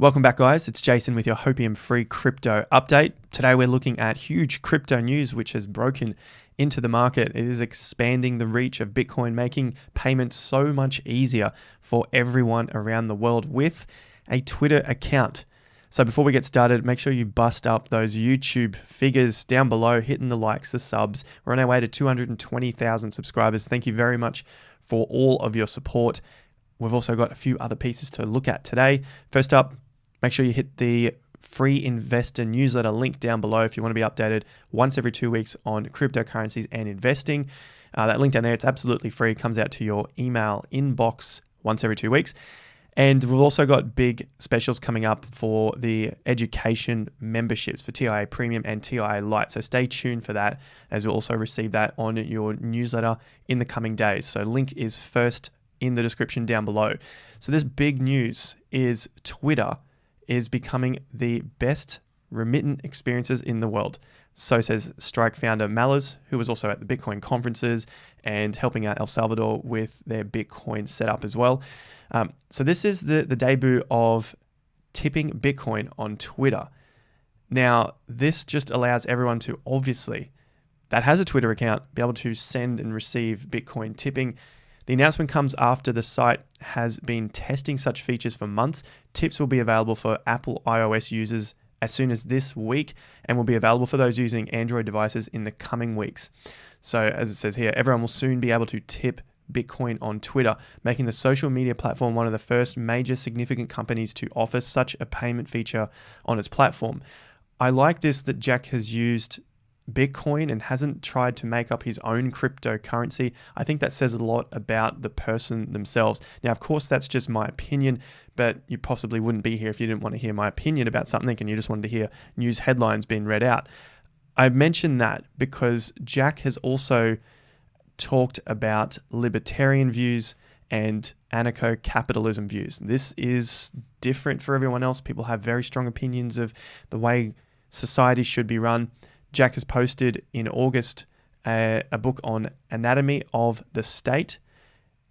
Welcome back, guys. It's Jason with your Hopium-free crypto update. Today we're looking at huge crypto news which has broken into the market. It is expanding the reach of Bitcoin, making payments so much easier for everyone around the world with a Twitter account. So before we get started, make sure you bust up those YouTube figures down below, hitting the likes, the subs. We're on our way to 220,000 subscribers. Thank you very much for all of your support. We've also got a few other pieces to look at today. First up, make sure you hit the free investor newsletter link down below if you want to be updated once every 2 weeks on cryptocurrencies and investing. That link down there, it's absolutely free. It comes out to your email inbox once every 2 weeks. And we've also got big specials coming up for the education memberships for TIA Premium and TIA Lite. So stay tuned for that, as you'll also receive that on your newsletter in the coming days. So link is first in the description down below. So this big news is Twitter is becoming the best remittance experiences in the world. So says Strike founder Mallers, who was also at the Bitcoin conferences and helping out El Salvador with their Bitcoin setup as well. So this is the debut of tipping Bitcoin on Twitter. Now, this just allows everyone to obviously, that has a Twitter account, be able to send and receive Bitcoin tipping. The announcement comes after the site has been testing such features for months. Tips will be available for Apple iOS users as soon as this week and will be available for those using Android devices in the coming weeks. So as it says here, everyone will soon be able to tip Bitcoin on Twitter, making the social media platform one of the first major significant companies to offer such a payment feature on its platform. I like this that Jack has used Bitcoin and hasn't tried to make up his own cryptocurrency. I think that says a lot about the person themselves. Now, of course, that's just my opinion, but you possibly wouldn't be here if you didn't want to hear my opinion about something and you just wanted to hear news headlines being read out. I mentioned that because Jack has also talked about libertarian views and anarcho-capitalism views. This is different for everyone else. People have very strong opinions of the way society should be run. Jack has posted in August a book on anatomy of the state.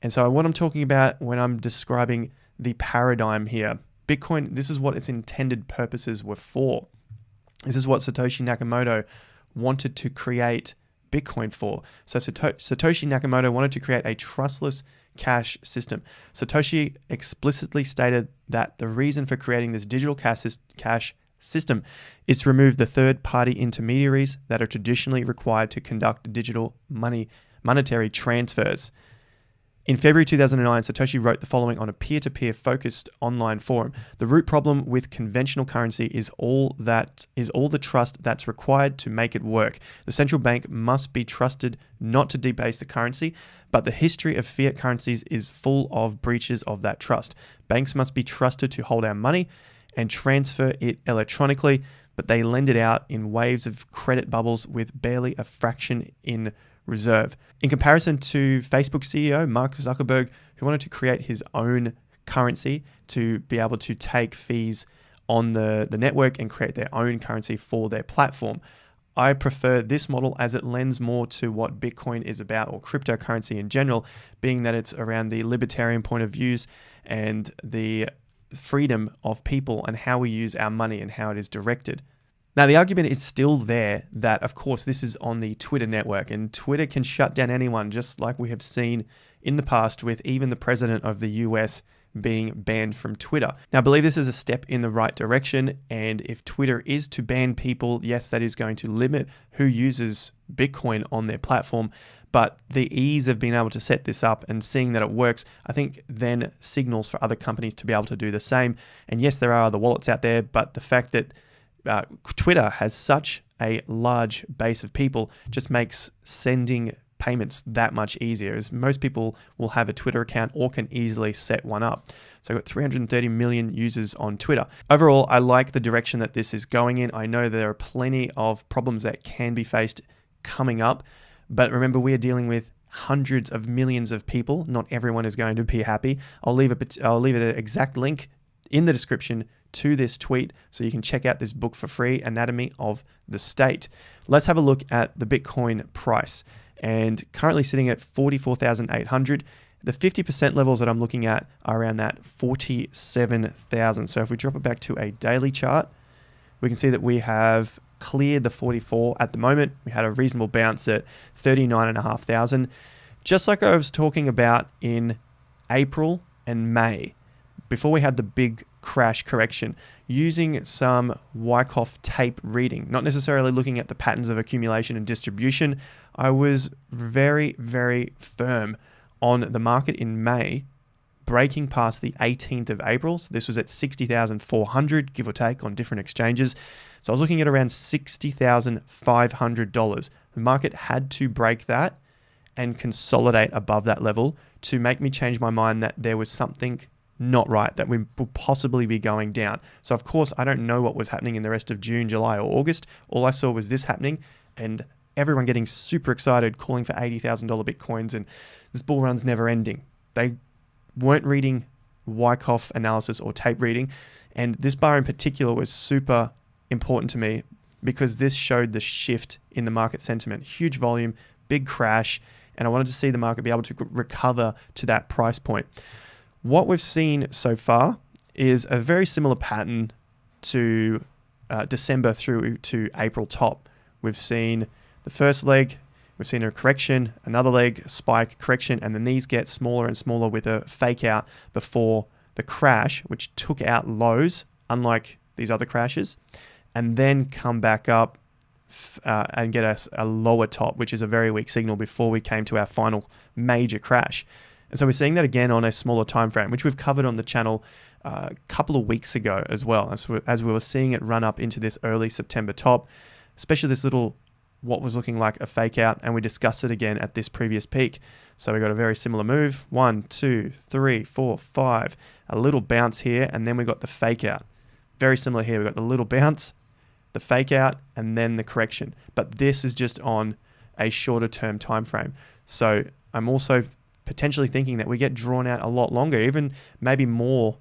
And so what I'm talking about when I'm describing the paradigm here, Bitcoin, this is what its intended purposes were for. This is what Satoshi Nakamoto wanted to create Bitcoin for. So Satoshi Nakamoto wanted to create a trustless cash system. Satoshi explicitly stated that the reason for creating this digital cash system is to remove the third-party intermediaries that are traditionally required to conduct digital monetary transfers. In February 2009, Satoshi wrote the following on a peer-to-peer focused online forum. The root problem with conventional currency is all the trust that's required to make it work. The central bank must be trusted not to debase the currency, but the history of fiat currencies is full of breaches of that trust. Banks must be trusted to hold our money and transfer it electronically, but they lend it out in waves of credit bubbles with barely a fraction in reserve. In comparison to Facebook CEO Mark Zuckerberg, who wanted to create his own currency to be able to take fees on the network and create their own currency for their platform. I prefer this model as it lends more to what Bitcoin is about, or cryptocurrency in general, being that it's around the libertarian point of views and the freedom of people and how we use our money and how it is directed. Now, the argument is still there that, of course, this is on the Twitter network and Twitter can shut down anyone, just like we have seen in the past with even the president of the US being banned from Twitter. Now, I believe this is a step in the right direction, and if Twitter is to ban people, yes, that is going to limit who uses Bitcoin on their platform, but the ease of being able to set this up and seeing that it works, I think then signals for other companies to be able to do the same. And yes, there are other wallets out there, but the fact that Twitter has such a large base of people just makes sending payments that much easier, as most people will have a Twitter account or can easily set one up. So I've got 330 million users on Twitter. Overall, I like the direction that this is going in. I know there are plenty of problems that can be faced coming up, but remember, we are dealing with hundreds of millions of people. Not everyone is going to be happy. I'll leave an exact link in the description to this tweet so you can check out this book for free, Anatomy of the State. Let's have a look at the Bitcoin price. And currently sitting at 44,800. The 50% levels that I'm looking at are around that 47,000. So if we drop it back to a daily chart, we can see that we have cleared the 44 at the moment. We had a reasonable bounce at 39,500. Just like I was talking about in April and May, before we had the big crash correction, using some Wyckoff tape reading, not necessarily looking at the patterns of accumulation and distribution, I was very, very firm on the market in May, breaking past the 18th of April. So this was at 60,400, give or take, on different exchanges. So I was looking at around $60,500. The market had to break that and consolidate above that level to make me change my mind that there was something not right, that we will possibly be going down. So of course, I don't know what was happening in the rest of June, July, or August. All I saw was this happening and everyone getting super excited, calling for $80,000 Bitcoins, and this bull run's never ending. They weren't reading Wyckoff analysis or tape reading. And this bar in particular was super important to me because this showed the shift in the market sentiment. Huge volume, big crash, and I wanted to see the market be able to recover to that price point. What we've seen so far is a very similar pattern to December through to April top. We've seen the first leg, we've seen a correction, another leg, spike, correction, and then these get smaller and smaller with a fake out before the crash, which took out lows, unlike these other crashes, and then come back up and get us a lower top, which is a very weak signal before we came to our final major crash. And so we're seeing that again on a smaller time frame, which we've covered on the channel a couple of weeks ago as well, as we were seeing it run up into this early September top, especially this little, what was looking like a fake out, and we discussed it again at this previous peak. So we got a very similar move, 1, 2, 3, 4, 5, a little bounce here, and then we got the fake out. Very similar here, we got the little bounce, the fake out, and then the correction. But this is just on a shorter term time frame. So I'm also potentially thinking that we get drawn out a lot longer, even maybe more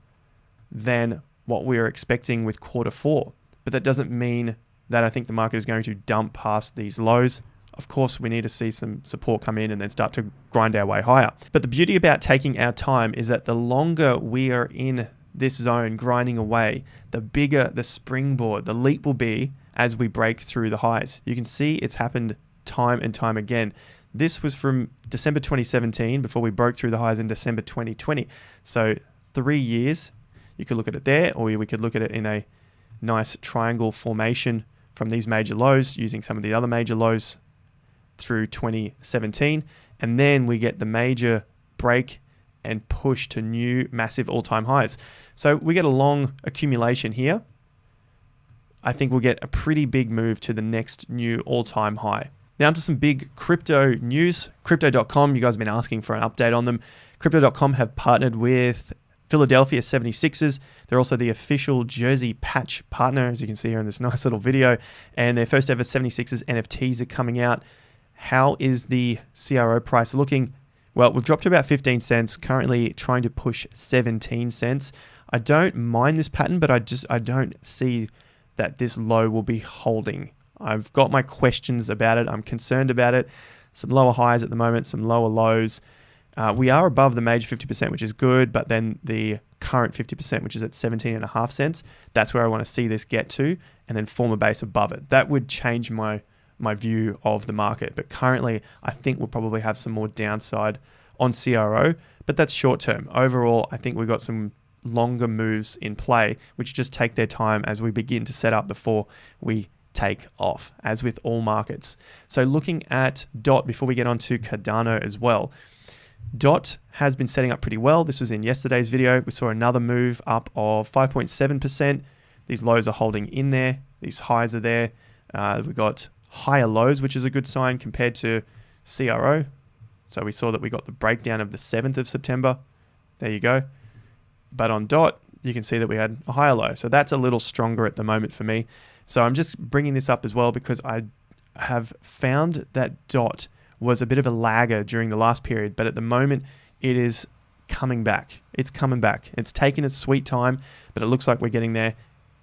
than what we were expecting with Q4. But that doesn't mean that I think the market is going to dump past these lows. Of course, we need to see some support come in and then start to grind our way higher. But the beauty about taking our time is that the longer we are in this zone grinding away, the bigger the springboard, the leap will be as we break through the highs. You can see it's happened time and time again. This was from December 2017 before we broke through the highs in December 2020. So 3 years, you could look at it there, or we could look at it in a nice triangle formation from these major lows using some of the other major lows through 2017. And then we get the major break and push to new massive all-time highs. So we get a long accumulation here. I think we'll get a pretty big move to the next new all-time high. Now to some big crypto news. Crypto.com, you guys have been asking for an update on them. Crypto.com have partnered with Philadelphia 76ers. They're also the official jersey patch partner, as you can see here in this nice little video. And their first ever 76ers NFTs are coming out. How is the CRO price looking? Well, we've dropped to about 15 cents, currently trying to push 17 cents. I don't mind this pattern, but I don't see that this low will be holding. I've got my questions about it. I'm concerned about it. Some lower highs at the moment, some lower lows. We are above the major 50%, which is good, but then the current 50%, which is at 17.5 cents, that's where I want to see this get to and then form a base above it. That would change my view of the market. But currently, I think we'll probably have some more downside on CRO, but that's short term. Overall, I think we've got some longer moves in play, which just take their time as we begin to set up before we take off, as with all markets. So looking at DOT before we get on to Cardano as well. DOT has been setting up pretty well. This was in yesterday's video. We saw another move up of 5.7%. These lows are holding in there. These highs are there. We've got higher lows, which is a good sign compared to CRO. So we saw that we got the breakdown of the 7th of September. There you go. But on DOT, you can see that we had a higher low. So that's a little stronger at the moment for me. So I'm just bringing this up as well because I have found that DOT was a bit of a lagger during the last period, but at the moment it is coming back. It's coming back. It's taken its sweet time, but it looks like we're getting there.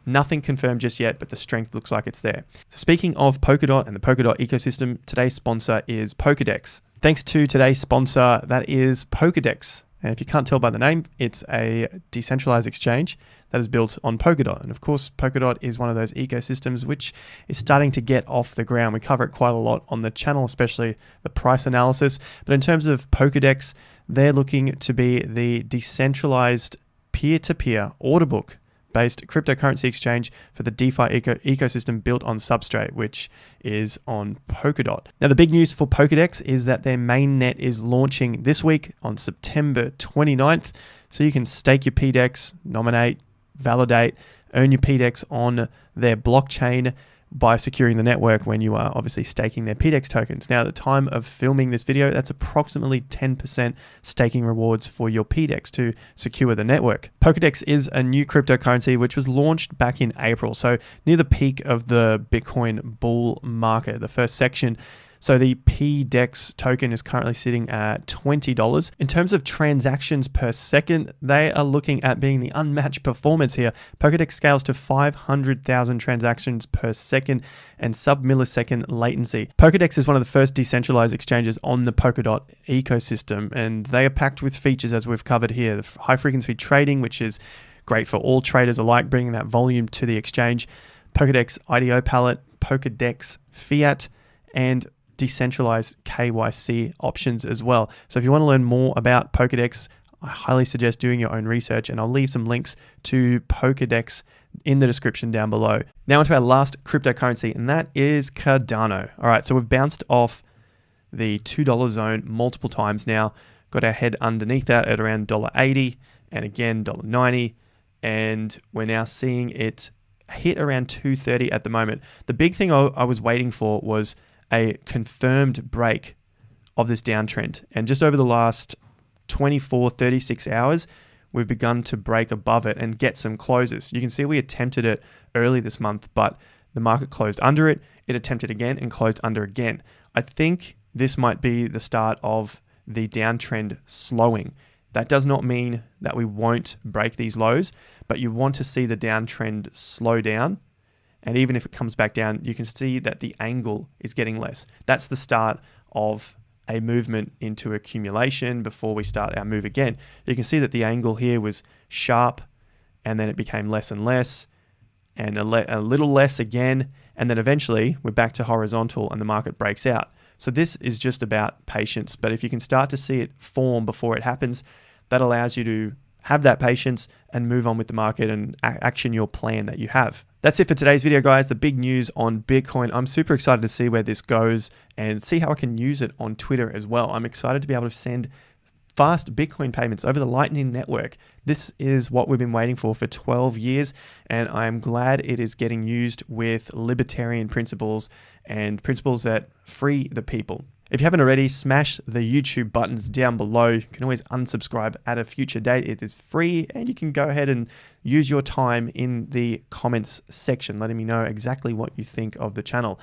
Nothing confirmed just yet, but the strength looks like it's there. So speaking of Polkadot and the Polkadot ecosystem, today's sponsor is Pokedex. Thanks to today's sponsor, that is Pokedex. And if you can't tell by the name, it's a decentralized exchange that is built on Polkadot. And of course, Polkadot is one of those ecosystems which is starting to get off the ground. We cover it quite a lot on the channel, especially the price analysis. But in terms of Pokedex, they're looking to be the decentralized peer-to-peer order book based cryptocurrency exchange for the DeFi ecosystem built on Substrate, which is on Polkadot. Now, the big news for Pokedex is that their mainnet is launching this week on September 29th. So you can stake your PDEX, nominate, validate, earn your PDEX on their blockchain by securing the network when you are obviously staking their PDEX tokens. Now, at the time of filming this video, that's approximately 10% staking rewards for your PDEX to secure the network. Pokedex is a new cryptocurrency which was launched back in April, so near the peak of the Bitcoin bull market, the first section. So the PDEX token is currently sitting at $20. In terms of transactions per second, they are looking at being the unmatched performance here. Pokedex scales to 500,000 transactions per second and sub-millisecond latency. Pokedex is one of the first decentralized exchanges on the Polkadot ecosystem, and they are packed with features as we've covered here. The high-frequency trading, which is great for all traders alike, bringing that volume to the exchange. Pokedex IDO palette, Pokedex Fiat, and decentralized KYC options as well. So if you want to learn more about Pokedex, I highly suggest doing your own research, and I'll leave some links to Pokedex in the description down below. Now onto our last cryptocurrency, and that is Cardano. All right, so we've bounced off the $2 zone multiple times now, got our head underneath that at around $1.80 and again $1.90, and we're now seeing it hit around $2.30 at the moment. The big thing I was waiting for was a confirmed break of this downtrend. And just over the last 24, 36 hours, we've begun to break above it and get some closes. You can see we attempted it early this month, but the market closed under it. It attempted again and closed under again. I think this might be the start of the downtrend slowing. That does not mean that we won't break these lows, but you want to see the downtrend slow down. And even if it comes back down, you can see that the angle is getting less. That's the start of a movement into accumulation before we start our move again. You can see that the angle here was sharp, and then it became less and less, and a little less again, and then eventually we're back to horizontal and the market breaks out. So this is just about patience, but if you can start to see it form before it happens, that allows you to have that patience and move on with the market and action your plan that you have. That's it for today's video, guys. The big news on Bitcoin. I'm super excited to see where this goes and see how I can use it on Twitter as well. I'm excited to be able to send fast Bitcoin payments over the Lightning Network. This is what we've been waiting for 12 years, and I'm glad it is getting used with libertarian principles and principles that free the people. If you haven't already, smash the YouTube buttons down below. You can always unsubscribe at a future date. It is free, and you can go ahead and use your time in the comments section, letting me know exactly what you think of the channel.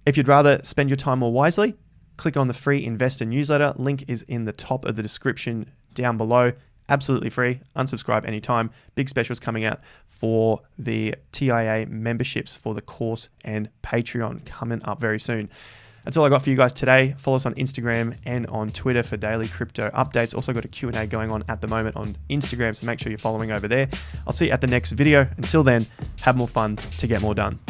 If you'd rather spend your time more wisely, click on the free investor newsletter. Link is in the top of the description down below. Absolutely free. Unsubscribe anytime. Big specials coming out for the TIA memberships for the course and Patreon coming up very soon. That's all I got for you guys today. Follow us on Instagram and on Twitter for daily crypto updates. Also got a Q&A going on at the moment on Instagram, so make sure you're following over there. I'll see you at the next video. Until then, have more fun to get more done.